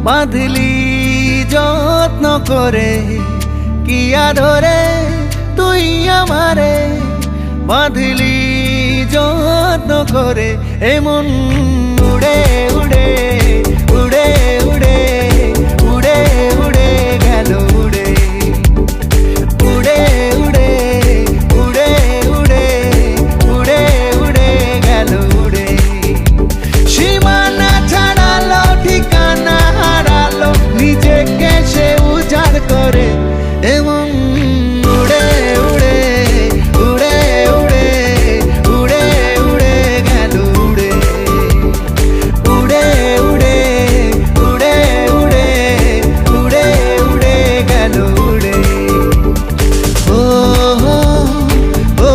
বাঁধলি যত্ন করে কি আদরে তুই আমারে, বাঁধলি যত্ন করে এমন উড়ে উড়ে উড়ে উড়ে উড়ে উড়ে গেল উড়ে উড়ে উড়ে উড়ে উড়ে উড়ে উড়ে গেল উড়ে। সীমানা ছাড়ালো ঠিকানা হারালো নিজেকে সে উজাড় করে এমন উড়ে উড়ে উড়ে উড়ে উড়ে উড়ে গেল উড়ে উড়ে উড়ে উড়ে উড়ে উড়ে উড়ে গেল উড়ে। ও ও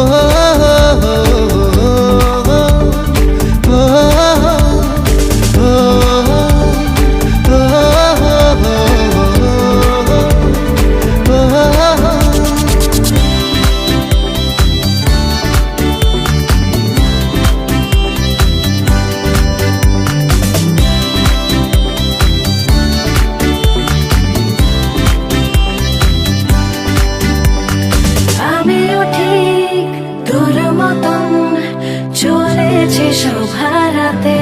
আমিও ঠিক তোর মতন চলেছি সব হারাতে,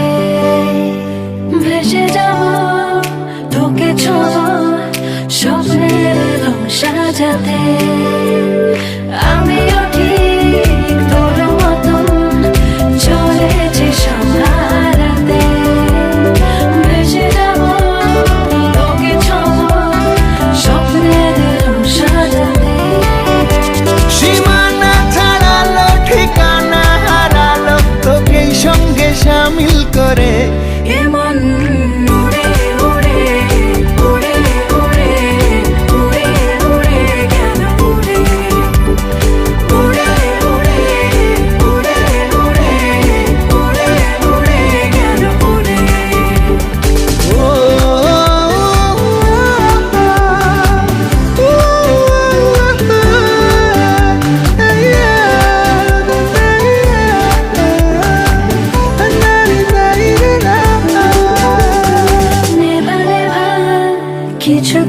ভেসে যাব তোকে ছোঁব স্বপ্নের রং সাজাতে। আমিও ঠিক তোর মতন চলেছি সব হারাতে, ভেসে যাব তোকে ছোঁব স্বপ্নের রং সাজাতে। সীমানা ছাড়ালো ঠিকানা হারালো তোকেই সঙ্গে সামিল করে এমন উড়ে উড়ে উড়ে উড়ে উড়ে উড়ে গেল উড়ে উড়ে উড়ে উড়ে উড়ে উড়ে উড়ে গেল উড়ে। ও নেভা নেভা কিছু